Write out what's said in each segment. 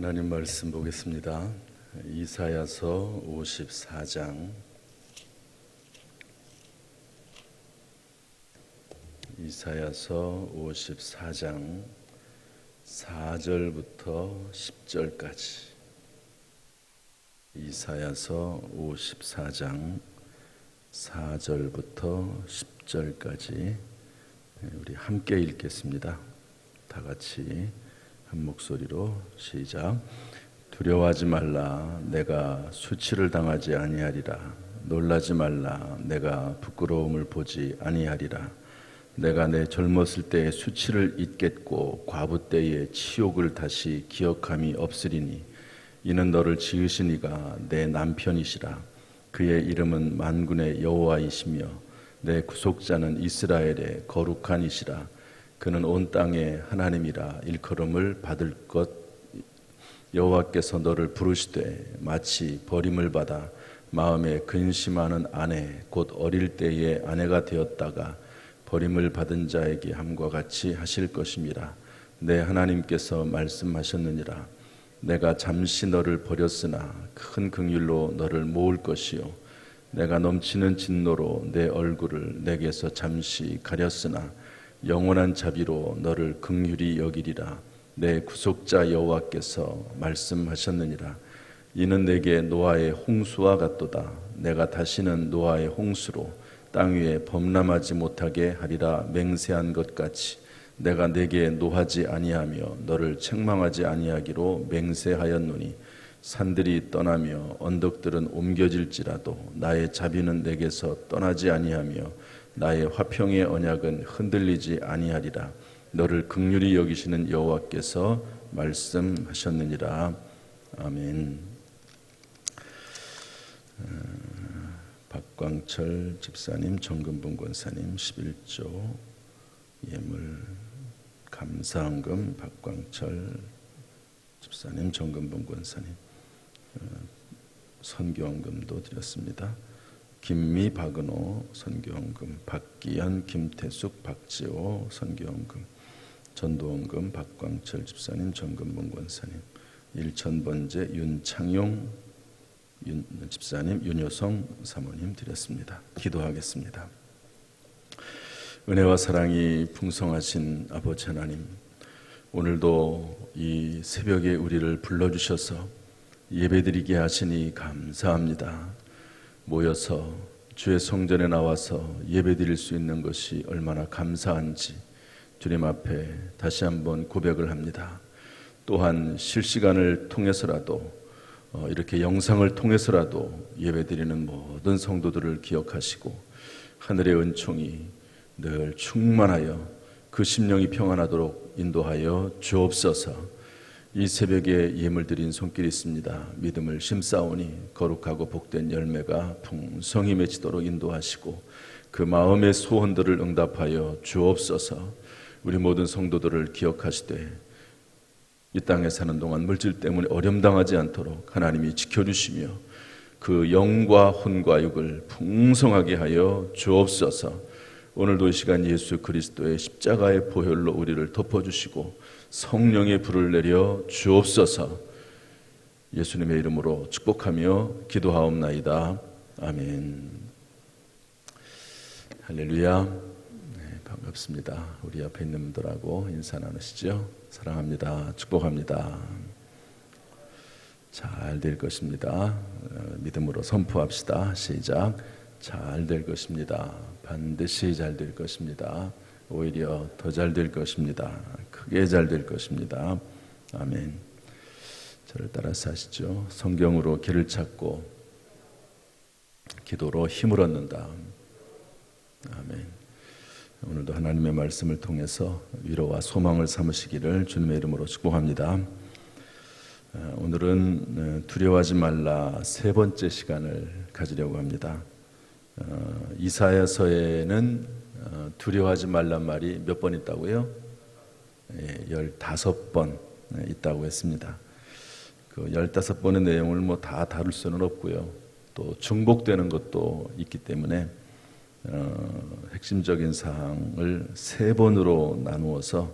하나님 말씀 보겠습니다. 이사야서 54장 이사야서 54장 4절부터 10절까지 이사야서 54장 4절부터 10절까지 우리 함께 읽겠습니다. 다 같이 한 목소리로 시작. 두려워하지 말라. 내가 수치를 당하지 아니하리라. 놀라지 말라. 내가 부끄러움을 보지 아니하리라. 내가 내 젊었을 때의 수치를 잊겠고 과부 때의 치욕을 다시 기억함이 없으리니 이는 너를 지으신 이가 내 남편이시라. 그의 이름은 만군의 여호와이시며 내 구속자는 이스라엘의 거룩한 이시라. 그는 온 땅의 하나님이라. 일컬음을 받을 것. 여호와께서 너를 부르시되 마치 버림을 받아 마음에 근심하는 아내 곧 어릴 때의 아내가 되었다가 버림을 받은 자에게 함과 같이 하실 것임이라. 내 하나님께서 말씀하셨느니라. 내가 잠시 너를 버렸으나 큰 긍휼로 너를 모을 것이요 내가 넘치는 진노로 내 얼굴을 내게서 잠시 가렸으나 영원한 자비로 너를 긍휼히 여기리라. 내 구속자 여호와께서 말씀하셨느니라. 이는 내게 노아의 홍수와 같도다. 내가 다시는 노아의 홍수로 땅 위에 범람하지 못하게 하리라 맹세한 것 같이 내가 내게 노하지 아니하며 너를 책망하지 아니하기로 맹세하였노니 산들이 떠나며 언덕들은 옮겨질지라도 나의 자비는 내게서 떠나지 아니하며 나의 화평의 언약은 흔들리지 아니하리라. 너를 긍휼히 여기시는 여호와께서 말씀하셨느니라. 아멘. 박광철 집사님, 정금봉 권사님 11조 예물 감사헌금 박광철 집사님, 정금봉 권사님 선교헌금도 드렸습니다. 김미, 박은호 선교헌금, 박기현, 김태숙, 박지호 선교헌금, 전도헌금 박광철 집사님, 정금봉 권사님, 일천번제 윤창용 집사님, 윤여성 사모님 드렸습니다. 기도하겠습니다. 은혜와 사랑이 풍성하신 아버지 하나님, 오늘도 이 새벽에 우리를 불러주셔서 예배드리게 하시니 감사합니다. 모여서 주의 성전에 나와서 예배드릴 수 있는 것이 얼마나 감사한지 주님 앞에 다시 한번 고백을 합니다. 또한 실시간을 통해서라도 이렇게 영상을 통해서라도 예배드리는 모든 성도들을 기억하시고 하늘의 은총이 늘 충만하여 그 심령이 평안하도록 인도하여 주옵소서. 이 새벽에 예물 드린 손길이 있습니다. 믿음을 심사오니 거룩하고 복된 열매가 풍성히 맺히도록 인도하시고 그 마음의 소원들을 응답하여 주옵소서. 우리 모든 성도들을 기억하시되 이 땅에 사는 동안 물질 때문에 어려움당하지 않도록 하나님이 지켜주시며 그 영과 혼과 육을 풍성하게 하여 주옵소서. 오늘도 이 시간 예수 그리스도의 십자가의 보혈로 우리를 덮어주시고 성령의 불을 내려 주옵소서. 예수님의 이름으로 축복하며 기도하옵나이다. 아멘. 할렐루야. 네, 반갑습니다. 우리 앞에 있는 분들하고 인사 나누시죠. 사랑합니다. 축복합니다. 잘 될 것입니다. 믿음으로 선포합시다. 시작. 잘 될 것입니다. 반드시 잘 될 것입니다. 오히려 더 잘 될 것입니다. 크게 잘 될 것입니다. 아멘. 저를 따라서 하시죠. 성경으로 길을 찾고 기도로 힘을 얻는다. 아멘. 오늘도 하나님의 말씀을 통해서 위로와 소망을 삼으시기를 주님의 이름으로 축복합니다. 오늘은 두려워하지 말라 세 번째 시간을 가지려고 합니다. 이사야서에는 두려워하지 말란 말이 몇 번 있다고요? 15번 있다고 했습니다. 그 15번의 내용을 다 다룰 수는 없고요. 또 중복되는 것도 있기 때문에 핵심적인 사항을 3번으로 나누어서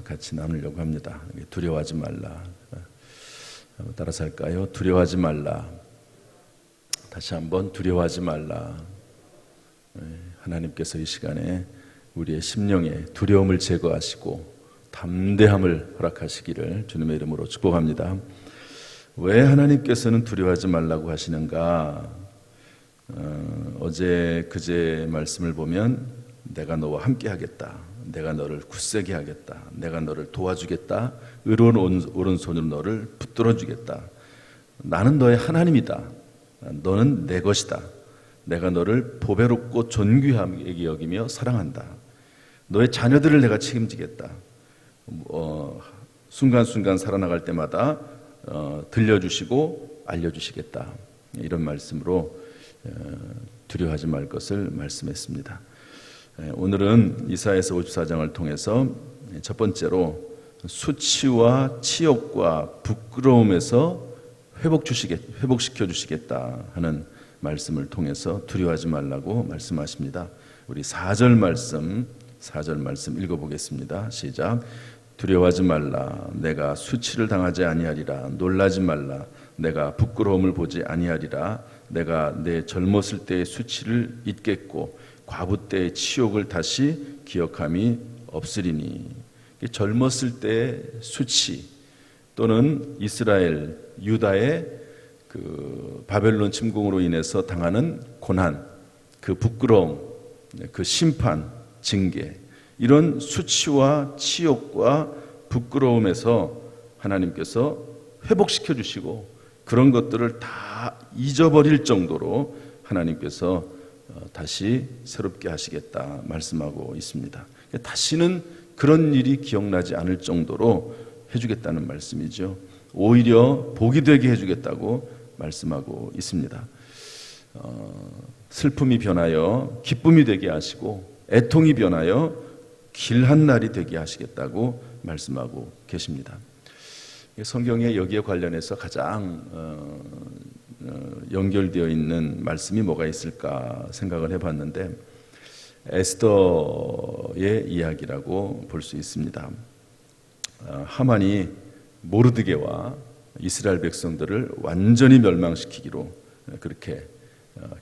같이 나누려고 합니다. 두려워하지 말라. 따라서 할까요? 두려워하지 말라. 다시 한번 두려워하지 말라. 하나님께서 이 시간에 우리의 심령에 두려움을 제거하시고 담대함을 허락하시기를 주님의 이름으로 축복합니다. 왜 하나님께서는 두려워하지 말라고 하시는가? 어제 그제 말씀을 보면 내가 너와 함께 하겠다, 내가 너를 굳세게 하겠다, 내가 너를 도와주겠다, 의로운 오른손으로 너를 붙들어 주겠다, 나는 너의 하나님이다, 너는 내 것이다, 내가 너를 보배롭고 존귀하게 여기며 사랑한다, 너의 자녀들을 내가 책임지겠다, 순간순간 살아나갈 때마다 들려주시고 알려주시겠다, 이런 말씀으로 두려워하지 말 것을 말씀했습니다. 오늘은 이사야서 54장을 통해서 첫 번째로 수치와 치욕과 부끄러움에서 회복시켜 주시겠다 하는 말씀을 통해서 두려워하지 말라고 말씀하십니다. 우리 4절 말씀 읽어보겠습니다. 시작. 두려워하지 말라. 내가 수치를 당하지 아니하리라. 놀라지 말라. 내가 부끄러움을 보지 아니하리라. 내가 내 젊었을 때의 수치를 잊겠고 과부 때의 치욕을 다시 기억함이 없으리니. 젊었을 때의 수치 또는 이스라엘, 유다의 그 바벨론 침공으로 인해서 당하는 고난, 그 부끄러움, 그 심판, 징계, 이런 수치와 치욕과 부끄러움에서 하나님께서 회복시켜 주시고 그런 것들을 다 잊어버릴 정도로 하나님께서 다시 새롭게 하시겠다 말씀하고 있습니다. 다시는 그런 일이 기억나지 않을 정도로 해주겠다는 말씀이죠. 오히려 복이 되게 해주겠다고 말씀하고 있습니다. 슬픔이 변하여 기쁨이 되게 하시고 애통이 변하여 길한 날이 되게 하시겠다고 말씀하고 계십니다. 성경에 여기에 관련해서 가장 연결되어 있는 말씀이 뭐가 있을까 생각을 해봤는데 에스더의 이야기라고 볼 수 있습니다. 하만이 모르드게와 이스라엘 백성들을 완전히 멸망시키기로 그렇게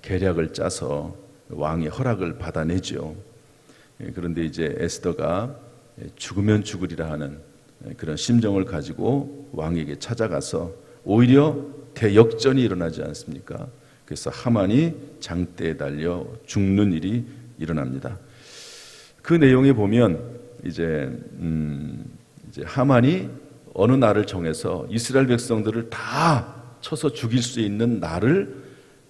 계략을 짜서 왕의 허락을 받아내죠. 그런데 이제 에스더가 죽으면 죽으리라 하는 그런 심정을 가지고 왕에게 찾아가서 오히려 대역전이 일어나지 않습니까? 그래서 하만이 장대에 달려 죽는 일이 일어납니다. 그 내용에 보면 이제 하만이 어느 날을 정해서 이스라엘 백성들을 다 쳐서 죽일 수 있는 날을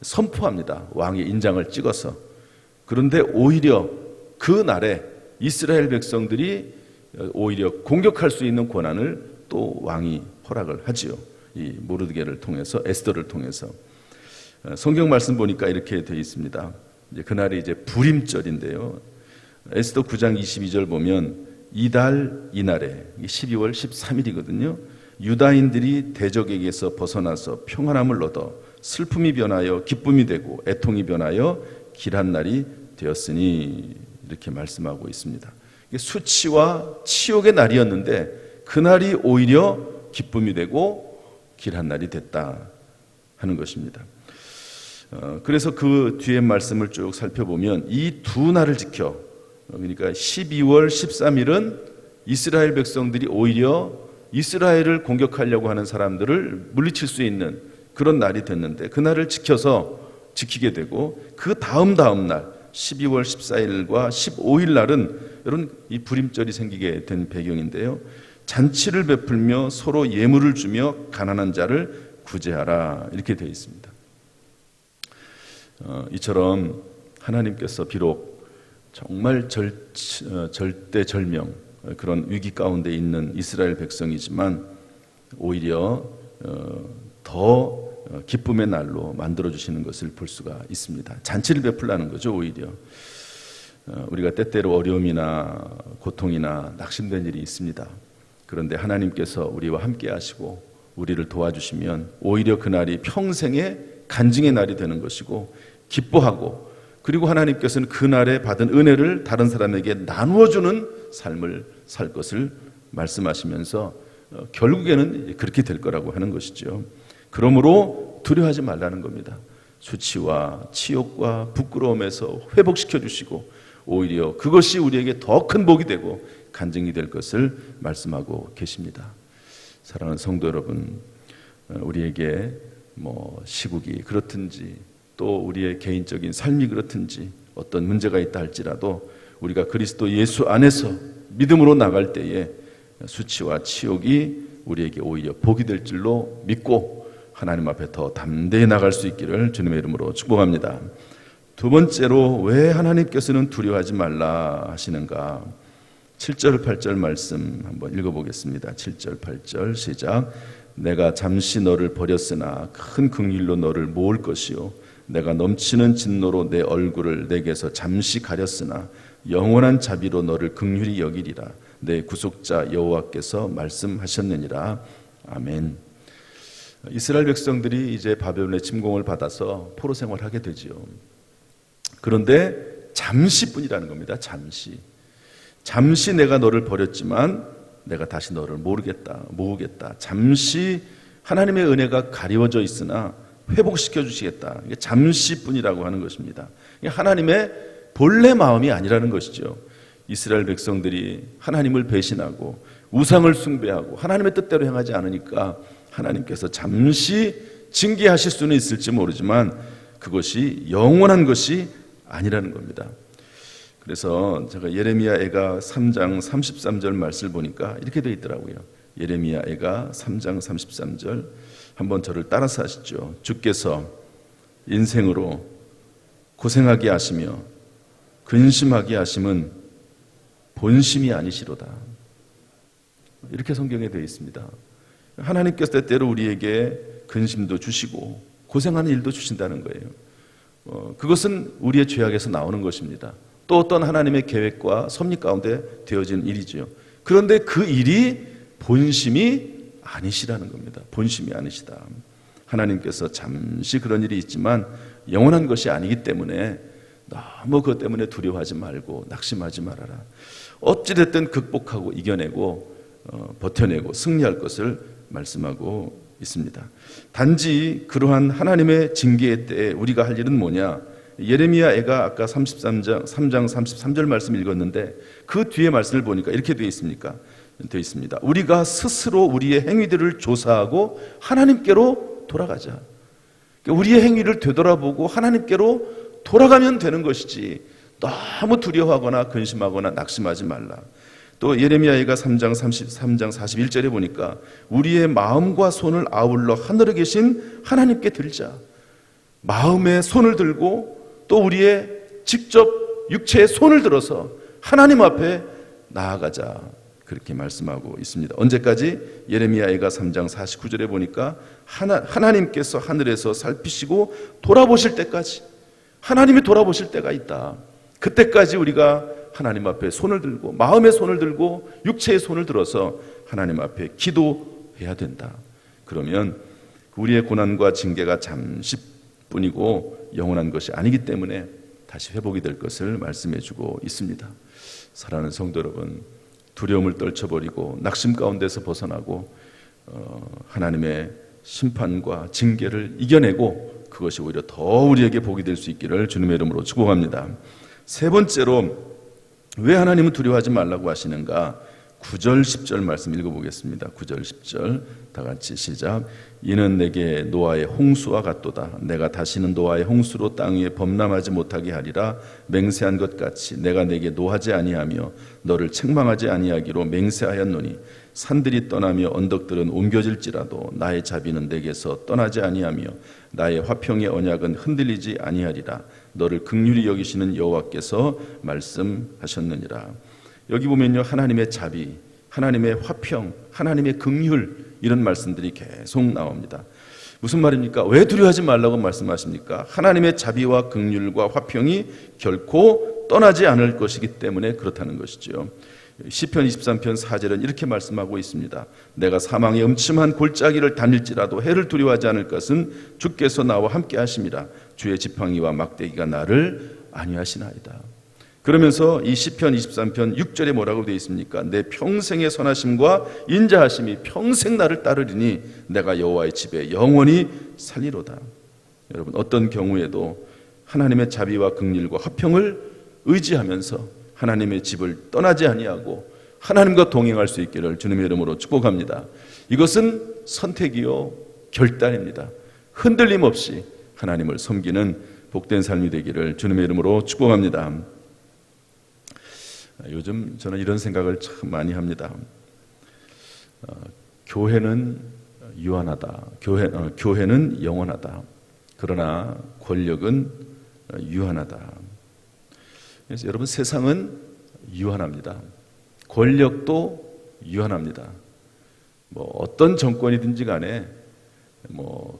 선포합니다. 왕의 인장을 찍어서. 그런데 오히려 그 날에 이스라엘 백성들이 오히려 공격할 수 있는 권한을 또 왕이 허락을 하지요. 이 모르드게를 통해서, 에스더를 통해서. 성경 말씀 보니까 이렇게 되어 있습니다. 이제 그날이 이제 부림절인데요. 에스더 9장 22절 보면 이날에 12월 13일이거든요. 유다인들이 대적에게서 벗어나서 평안함을 얻어 슬픔이 변하여 기쁨이 되고 애통이 변하여 길한 날이 되었으니 이렇게 말씀하고 있습니다. 수치와 치욕의 날이었는데 그날이 오히려 기쁨이 되고 길한 날이 됐다 하는 것입니다. 그래서 그 뒤에 말씀을 쭉 살펴보면 이 두 날을 지켜, 그러니까 12월 13일은 이스라엘 백성들이 오히려 이스라엘을 공격하려고 하는 사람들을 물리칠 수 있는 그런 날이 됐는데 그 날을 지키게 되고 그 다음 날 12월 14일과 15일 날은 여러분 이 부림절이 생기게 된 배경인데요. 잔치를 베풀며 서로 예물을 주며 가난한 자를 구제하라 이렇게 되어 있습니다. 이처럼 하나님께서 비록 정말 절대절명 그런 위기 가운데 있는 이스라엘 백성이지만 오히려 더 기쁨의 날로 만들어주시는 것을 볼 수가 있습니다. 잔치를 베풀라는 거죠. 오히려 우리가 때때로 어려움이나 고통이나 낙심된 일이 있습니다. 그런데 하나님께서 우리와 함께 하시고 우리를 도와주시면 오히려 그날이 평생의 간증의 날이 되는 것이고 기뻐하고 그리고 하나님께서는 그날에 받은 은혜를 다른 사람에게 나누어주는 삶을 살 것을 말씀하시면서 결국에는 그렇게 될 거라고 하는 것이죠. 그러므로 두려워하지 말라는 겁니다. 수치와 치욕과 부끄러움에서 회복시켜 주시고 오히려 그것이 우리에게 더 큰 복이 되고 간증이 될 것을 말씀하고 계십니다. 사랑하는 성도 여러분, 우리에게 시국이 그렇든지 또 우리의 개인적인 삶이 그렇든지 어떤 문제가 있다 할지라도 우리가 그리스도 예수 안에서 믿음으로 나갈 때에 수치와 치욕이 우리에게 오히려 복이 될 줄로 믿고 하나님 앞에 더 담대히 나갈 수 있기를 주님의 이름으로 축복합니다. 두 번째로 왜 하나님께서는 두려워하지 말라 하시는가? 7절 8절 말씀 한번 읽어보겠습니다. 7절 8절 시작. 내가 잠시 너를 버렸으나 큰 긍휼로 너를 모을 것이요 내가 넘치는 진노로 내 얼굴을 내게서 잠시 가렸으나 영원한 자비로 너를 긍휼히 여기리라. 내 구속자 여호와께서 말씀하셨느니라. 아멘. 이스라엘 백성들이 이제 바벨론의 침공을 받아서 포로 생활하게 되지요. 그런데 잠시뿐이라는 겁니다. 잠시 내가 너를 버렸지만 내가 다시 너를 모으겠다. 잠시 하나님의 은혜가 가리워져 있으나 회복시켜 주시겠다. 이게 잠시뿐이라고 하는 것입니다. 이게 하나님의 본래 마음이 아니라는 것이죠. 이스라엘 백성들이 하나님을 배신하고 우상을 숭배하고 하나님의 뜻대로 행하지 않으니까 하나님께서 잠시 징계하실 수는 있을지 모르지만 그것이 영원한 것이 아니라는 겁니다. 그래서 제가 예레미야애가 3장 33절 말씀을 보니까 이렇게 되어 있더라고요. 예레미야애가 3장 33절 한번 저를 따라서 하시죠. 주께서 인생으로 고생하게 하시며 근심하게 하심은 본심이 아니시로다. 이렇게 성경에 되어 있습니다. 하나님께서 때때로 우리에게 근심도 주시고 고생하는 일도 주신다는 거예요. 그것은 우리의 죄악에서 나오는 것입니다. 또 어떤 하나님의 계획과 섭리 가운데 되어진 일이죠. 그런데 그 일이 본심이 아니시라는 겁니다. 본심이 아니시다. 하나님께서 잠시 그런 일이 있지만 영원한 것이 아니기 때문에 너무 그것 때문에 두려워하지 말고 낙심하지 말아라. 어찌됐든 극복하고 이겨내고 버텨내고 승리할 것을 말씀하고 있습니다. 단지 그러한 하나님의 징계의 때에 우리가 할 일은 뭐냐? 예레미야애가 아까 3장 33절 말씀 읽었는데 그 뒤에 말씀을 보니까 이렇게 되어 있습니다. 우리가 스스로 우리의 행위들을 조사하고 하나님께로 돌아가자. 우리의 행위를 되돌아보고 하나님께로 돌아가면 되는 것이지 너무 두려워하거나 근심하거나 낙심하지 말라. 또 예레미야애가 3장 41절에 보니까 우리의 마음과 손을 아울러 하늘에 계신 하나님께 들자. 마음에 손을 들고 또 우리의 직접 육체의 손을 들어서 하나님 앞에 나아가자. 그렇게 말씀하고 있습니다. 언제까지? 예레미야애가 3장 49절에 보니까 하나님께서 하늘에서 살피시고 돌아보실 때까지, 하나님이 돌아보실 때가 있다. 그때까지 우리가 하나님 앞에 손을 들고 마음의 손을 들고 육체의 손을 들어서 하나님 앞에 기도해야 된다. 그러면 우리의 고난과 징계가 잠시뿐이고 영원한 것이 아니기 때문에 다시 회복이 될 것을 말씀해주고 있습니다. 사랑하는 성도 여러분, 두려움을 떨쳐버리고 낙심 가운데서 벗어나고 하나님의 심판과 징계를 이겨내고 그것이 오히려 더 우리에게 복이 될 수 있기를 주님의 이름으로 축복합니다. 세 번째로 왜 하나님은 두려워하지 말라고 하시는가? 9절 10절 말씀 읽어보겠습니다. 9절 10절 다 같이 시작. 이는 내게 노아의 홍수와 같도다. 내가 다시는 노아의 홍수로 땅 위에 범람하지 못하게 하리라. 맹세한 것 같이 내가 내게 노하지 아니하며 너를 책망하지 아니하기로 맹세하였노니 산들이 떠나며 언덕들은 옮겨질지라도 나의 자비는 내게서 떠나지 아니하며 나의 화평의 언약은 흔들리지 아니하리라. 너를 긍휼히 여기시는 여호와께서 말씀하셨느니라. 여기 보면요, 하나님의 자비, 하나님의 화평, 하나님의 긍휼, 이런 말씀들이 계속 나옵니다. 무슨 말입니까? 왜 두려워하지 말라고 말씀하십니까? 하나님의 자비와 긍휼과 화평이 결코 떠나지 않을 것이기 때문에 그렇다는 것이죠. 시편 23편 4절은 이렇게 말씀하고 있습니다. 내가 사망의 음침한 골짜기를 다닐지라도 해를 두려워하지 않을 것은 주께서 나와 함께 하심이라. 주의 지팡이와 막대기가 나를 안위하시나이다. 그러면서 이 시편 23편 6절에 뭐라고 되어 있습니까? 내 평생의 선하심과 인자하심이 평생 나를 따르리니 내가 여호와의 집에 영원히 살리로다. 여러분, 어떤 경우에도 하나님의 자비와 긍휼과 화평을 의지하면서 하나님의 집을 떠나지 아니하고 하나님과 동행할 수 있기를 주님의 이름으로 축복합니다. 이것은 선택이요 결단입니다. 흔들림 없이 하나님을 섬기는 복된 삶이 되기를 주님의 이름으로 축복합니다. 요즘 저는 이런 생각을 참 많이 합니다. 교회는 유한하다. 교회는 영원하다. 그러나 권력은 유한하다. 그래서 여러분, 세상은 유한합니다. 권력도 유한합니다. 어떤 정권이든지 간에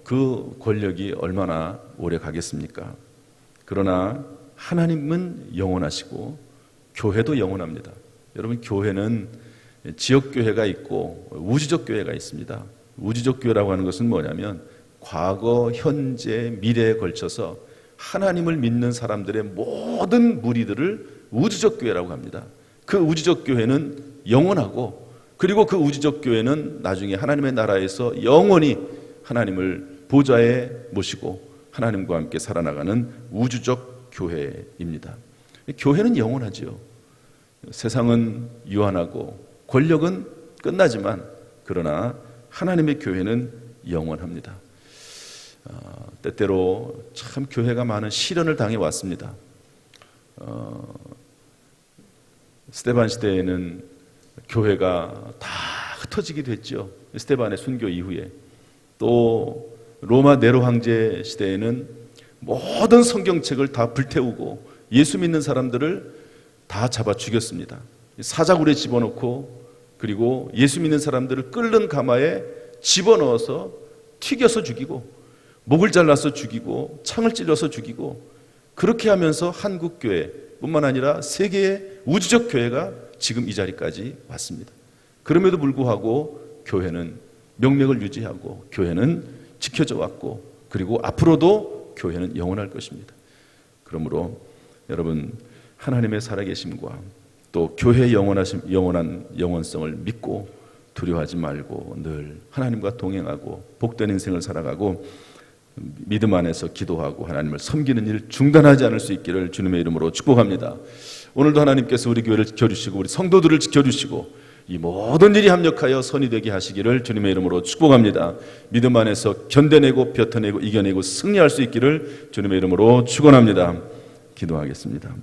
그 권력이 얼마나 오래 가겠습니까? 그러나 하나님은 영원하시고 교회도 영원합니다. 여러분, 교회는 지역교회가 있고 우주적 교회가 있습니다. 우주적 교회라고 하는 것은 뭐냐면 과거, 현재, 미래에 걸쳐서 하나님을 믿는 사람들의 모든 무리들을 우주적 교회라고 합니다. 그 우주적 교회는 영원하고, 그리고 그 우주적 교회는 나중에 하나님의 나라에서 영원히 하나님을 보좌에 모시고 하나님과 함께 살아나가는 우주적 교회입니다. 교회는 영원하지요. 세상은 유한하고 권력은 끝나지만 그러나 하나님의 교회는 영원합니다. 때때로 참 교회가 많은 시련을 당해 왔습니다. 스데반 시대에는 교회가 다 흩어지기도 했죠. 스데반의 순교 이후에. 또 로마 네로 황제 시대에는 모든 성경책을 다 불태우고 예수 믿는 사람들을 다 잡아 죽였습니다. 사자굴에 집어넣고, 그리고 예수 믿는 사람들을 끓는 가마에 집어넣어서 튀겨서 죽이고, 목을 잘라서 죽이고, 창을 찔러서 죽이고, 그렇게 하면서 한국교회 뿐만 아니라 세계의 우주적 교회가 지금 이 자리까지 왔습니다. 그럼에도 불구하고 교회는 명맥을 유지하고 교회는 지켜져 왔고, 그리고 앞으로도 교회는 영원할 것입니다. 그러므로 여러분, 하나님의 살아계심과 또 교회의 영원한 영원성을 믿고 두려워하지 말고 늘 하나님과 동행하고 복된 인생을 살아가고 믿음 안에서 기도하고 하나님을 섬기는 일 중단하지 않을 수 있기를 주님의 이름으로 축복합니다. 오늘도 하나님께서 우리 교회를 지켜주시고 우리 성도들을 지켜주시고 이 모든 일이 합력하여 선이 되게 하시기를 주님의 이름으로 축복합니다. 믿음 안에서 견뎌내고 벼텨내고 이겨내고 승리할 수 있기를 주님의 이름으로 축원합니다. 기도하겠습니다.